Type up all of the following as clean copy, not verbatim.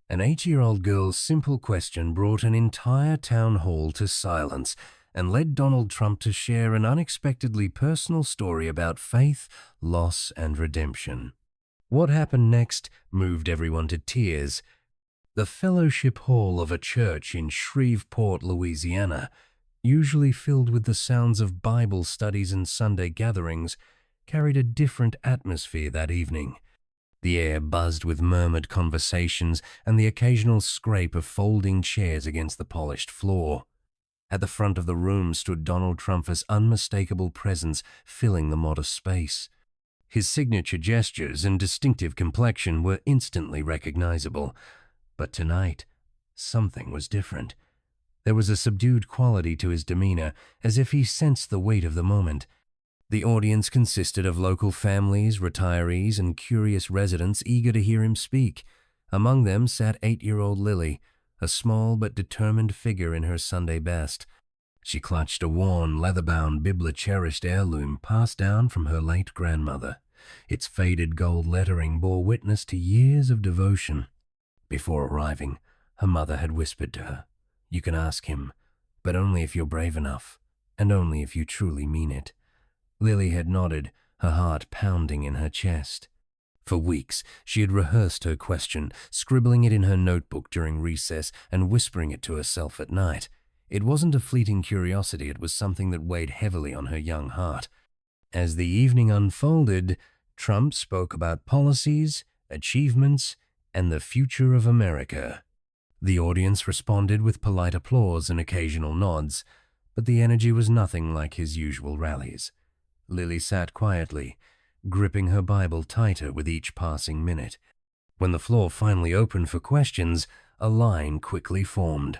An 8-year-old girl's simple question brought an entire town hall to silence and led Donald Trump to share an unexpectedly personal story about faith, loss, and redemption. What happened next moved everyone to tears. The fellowship hall of a church in Shreveport, Louisiana, usually filled with the sounds of Bible studies and Sunday gatherings, carried a different atmosphere that evening. The air buzzed with murmured conversations and the occasional scrape of folding chairs against the polished floor. At the front of the room stood Donald Trump's unmistakable presence filling the modest space. His signature gestures and distinctive complexion were instantly recognizable. But tonight, something was different. There was a subdued quality to his demeanor, as if he sensed the weight of the moment. The audience consisted of local families, retirees, and curious residents eager to hear him speak. Among them sat 8-year-old Lily, a small but determined figure in her Sunday best. She clutched a worn, leather-bound, Biblia-cherished heirloom passed down from her late grandmother. Its faded gold lettering bore witness to years of devotion. Before arriving, her mother had whispered to her, "You can ask him, but only if you're brave enough, and only if you truly mean it." Lily had nodded, her heart pounding in her chest. For weeks, she had rehearsed her question, scribbling it in her notebook during recess and whispering it to herself at night. It wasn't a fleeting curiosity, it was something that weighed heavily on her young heart. As the evening unfolded, Trump spoke about policies, achievements, and the future of America. The audience responded with polite applause and occasional nods, but the energy was nothing like his usual rallies. Lily sat quietly, gripping her Bible tighter with each passing minute. When the floor finally opened for questions, a line quickly formed.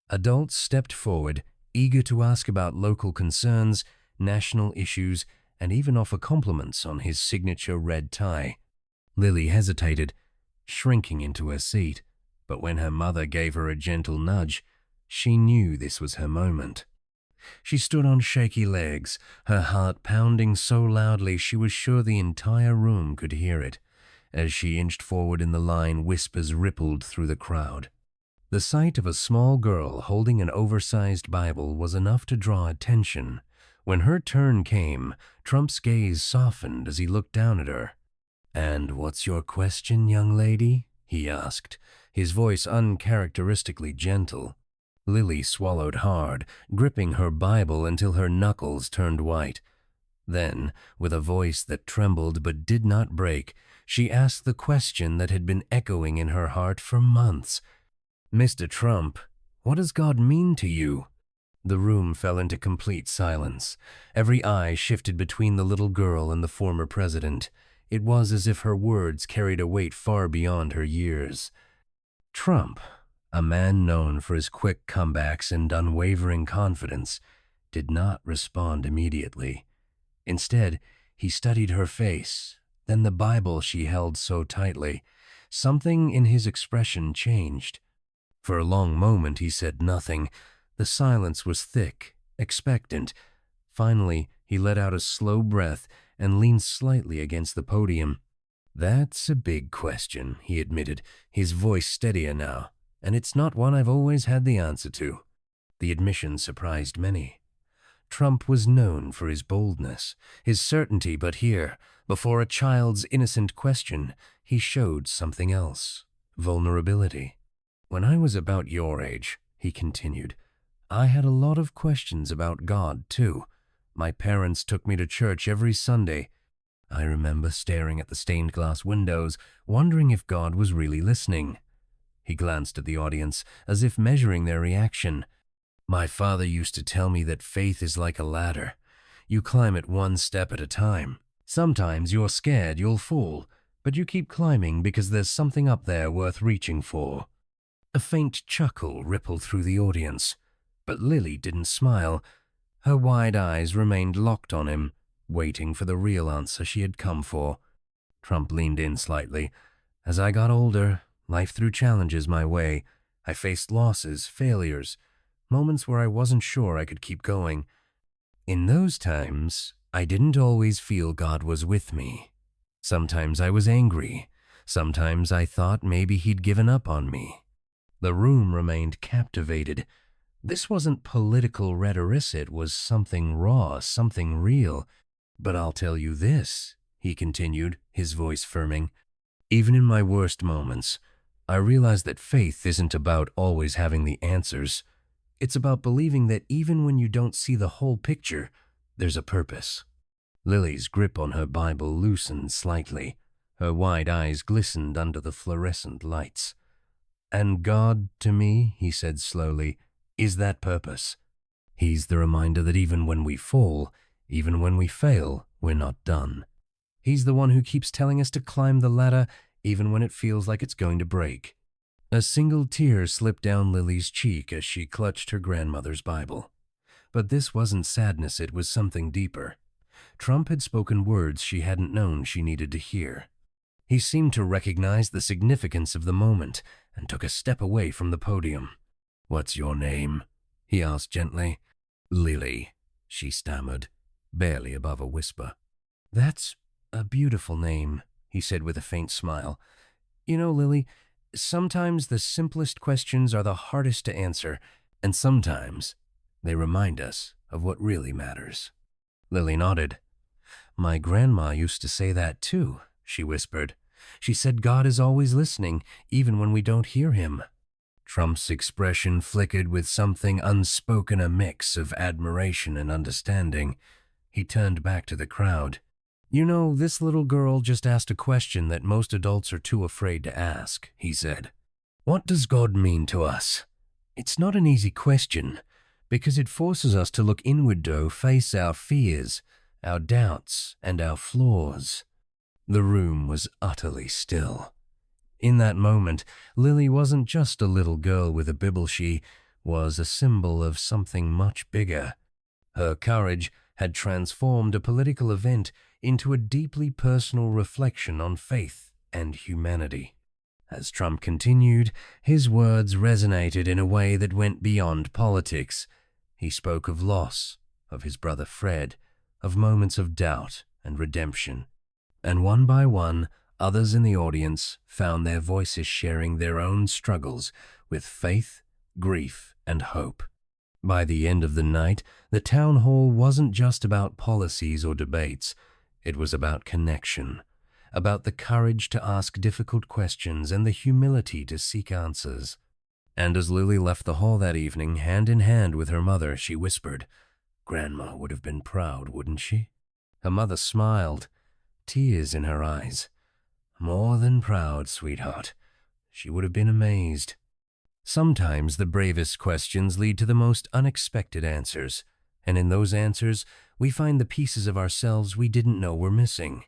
Adults stepped forward, eager to ask about local concerns, national issues, and even offer compliments on his signature red tie. Lily hesitated, shrinking into her seat, but when her mother gave her a gentle nudge, she knew this was her moment. She stood on shaky legs, her heart pounding so loudly she was sure the entire room could hear it. As she inched forward in the line, whispers rippled through the crowd. The sight of a small girl holding an oversized Bible was enough to draw attention. When her turn came, Trump's gaze softened as he looked down at her. "And what's your question, young lady?" he asked, his voice uncharacteristically gentle. Lily swallowed hard, gripping her Bible until her knuckles turned white. Then, with a voice that trembled but did not break, she asked the question that had been echoing in her heart for months. "Mr. Trump, what does God mean to you?" The room fell into complete silence. Every eye shifted between the little girl and the former president. It was as if her words carried a weight far beyond her years. Trump, a man known for his quick comebacks and unwavering confidence, did not respond immediately. Instead, he studied her face, then the Bible she held so tightly. Something in his expression changed. For a long moment he said nothing. The silence was thick, expectant. Finally, he let out a slow breath and leaned slightly against the podium. "That's a big question," he admitted, his voice steadier now. "And it's not one I've always had the answer to." The admission surprised many. Trump was known for his boldness, his certainty, but here, before a child's innocent question, he showed something else: vulnerability. "When I was about your age," he continued, "I had a lot of questions about God, too. My parents took me to church every Sunday. I remember staring at the stained glass windows, wondering if God was really listening." He glanced at the audience, as if measuring their reaction. "My father used to tell me that faith is like a ladder. You climb it one step at a time. Sometimes you're scared you'll fall, but you keep climbing because there's something up there worth reaching for." A faint chuckle rippled through the audience, but Lily didn't smile. Her wide eyes remained locked on him, waiting for the real answer she had come for. Trump leaned in slightly. "As I got older, life threw challenges my way. I faced losses, failures, moments where I wasn't sure I could keep going. In those times, I didn't always feel God was with me. Sometimes I was angry. Sometimes I thought maybe he'd given up on me. The room remained captivated. This wasn't political rhetoric, it was something raw, something real. But I'll tell you this, he continued, his voice firming. Even in my worst moments, I realize that faith isn't about always having the answers. It's about believing that even when you don't see the whole picture, there's a purpose. Lily's grip on her Bible loosened slightly. Her wide eyes glistened under the fluorescent lights. And God, to me, he said slowly, is that purpose. He's the reminder that even when we fall, even when we fail, we're not done. He's the one who keeps telling us to climb the ladder, even when it feels like it's going to break. A single tear slipped down Lily's cheek as she clutched her grandmother's Bible. But this wasn't sadness, it was something deeper. Trump had spoken words she hadn't known she needed to hear. He seemed to recognize the significance of the moment and took a step away from the podium. "What's your name?" he asked gently. "Lily," she stammered, barely above a whisper. "That's a beautiful name," he said with a faint smile. "You know, Lily, sometimes the simplest questions are the hardest to answer, and sometimes they remind us of what really matters." Lily nodded. "My grandma used to say that too," she whispered. "She said God is always listening, even when we don't hear him." Trump's expression flickered with something unspoken, a mix of admiration and understanding. He turned back to the crowd. "You know, this little girl just asked a question that most adults are too afraid to ask," he said. "What does God mean to us?" It's not an easy question, because it forces us to look inward to face our fears, our doubts, and our flaws. The room was utterly still. In that moment, Lily wasn't just a little girl with a Bible, she was a symbol of something much bigger. Her courage had transformed a political event into a deeply personal reflection on faith and humanity. As Trump continued, his words resonated in a way that went beyond politics. He spoke of loss, of his brother Fred, of moments of doubt and redemption. And one by one, others in the audience found their voices sharing their own struggles with faith, grief, and hope. By the end of the night, the town hall wasn't just about policies or debates. It was about connection, about the courage to ask difficult questions and the humility to seek answers. And as Lily left the hall that evening, hand in hand with her mother, she whispered, "Grandma would have been proud, wouldn't she?" Her mother smiled, tears in her eyes. "More than proud, sweetheart. She would have been amazed." Sometimes the bravest questions lead to the most unexpected answers, and in those answers, we find the pieces of ourselves we didn't know were missing.